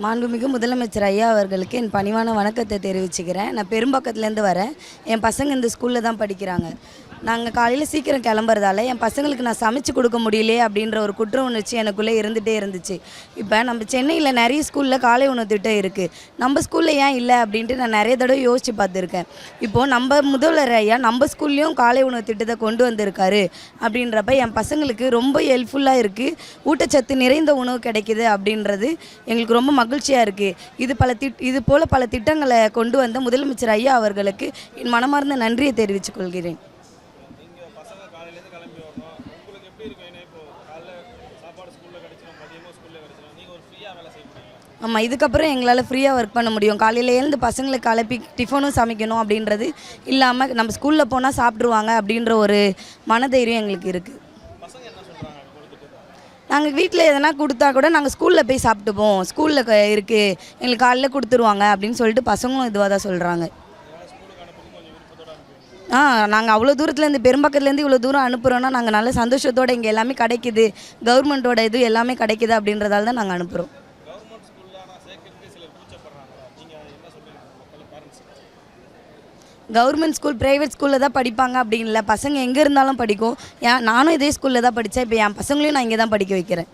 மாண்புமிகு முதலமைச்சர் ஐயா அவர்களுக்கு என் பணிவான வணக்கத்தை தெரிவிச்சுக்கிறேன். நான் பெரும்பாக்கத்துலேருந்து வரேன். என் பசங்க இந்த ஸ்கூலில் தான் படிக்கிறாங்க. நாங்கள் காலையில் சீக்கிரம் கிளம்புறதால என் பசங்களுக்கு நான் சமைச்சு கொடுக்க முடியலையே அப்படின்ற ஒரு குற்ற உணர்ச்சி எனக்குள்ளே இருந்துகிட்டே இருந்துச்சு. இப்போ நம்ம சென்னையில் நிறைய ஸ்கூலில் காலை உணவு திட்டம் இருக்குது. நம்ம ஸ்கூலில் ஏன் இல்லை அப்படின்ட்டு நான் நிறைய தடவை யோசித்து பார்த்துருக்கேன். இப்போது நம்ம முதல்வர் ஐயா நம்ம ஸ்கூல்லேயும் காலை உணவு திட்டத்தை கொண்டு வந்திருக்காரு. அப்படின்றப்ப என் பசங்களுக்கு ரொம்ப ஹெல்ப்ஃபுல்லாக இருக்குது. ஊட்டச்சத்து நிறைந்த உணவு கிடைக்கிது அப்படின்றது எங்களுக்கு ரொம்ப மகிழ்ச்சியாக இருக்குது. இது போல் பல திட்டங்களை கொண்டு வந்த முதலமைச்சர் ஐயா அவர்களுக்கு என் மனமார்ந்த நன்றியை தெரிவித்துக் கொள்கிறேன். ஆமாம், இதுக்கப்புறம் எங்களால் ஃப்ரீயாக ஒர்க் பண்ண முடியும். காலையில் எழுந்து பசங்களுக்கு கிளப்பி டிஃபனும் சமைக்கணும் அப்படின்றது இல்லாமல் நம்ம ஸ்கூலில் போனால் சாப்பிட்ருவாங்க அப்படின்ற ஒரு மனதைரியம் எங்களுக்கு இருக்குது. நாங்கள் வீட்டில் எதனா கொடுத்தா கூட நாங்கள் ஸ்கூலில் போய் சாப்பிட்டுப்போம், ஸ்கூலில் இருக்குது, எங்களுக்கு காலைல கொடுத்துருவாங்க அப்படின்னு சொல்லிட்டு பசங்களும் இதுவாக தான் சொல்கிறாங்க. நாங்கள் அவ்வளோ தூரத்துலேருந்து பெரும்பாக்கத்துலேருந்து இவ்வளோ தூரம் அனுப்புகிறோன்னா நாங்கள் நல்ல சந்தோஷத்தோடு இங்கே எல்லாமே கிடைக்கிது, கவர்மெண்ட்டோட இது எல்லாமே கிடைக்கிது அப்படின்றதால தான் நாங்கள் அனுப்புகிறோம். கவர்மெண்ட் ஸ்கூல் ப்ரைவேட் ஸ்கூலில் தான் படிப்பாங்க அப்படின்னு இல்லை, பசங்க எங்கே இருந்தாலும் படிக்கும். நானும் இதே ஸ்கூலில் தான் படித்தேன். இப்போ என் பசங்களையும் நான் இங்கே தான் படிக்க வைக்கிறேன்.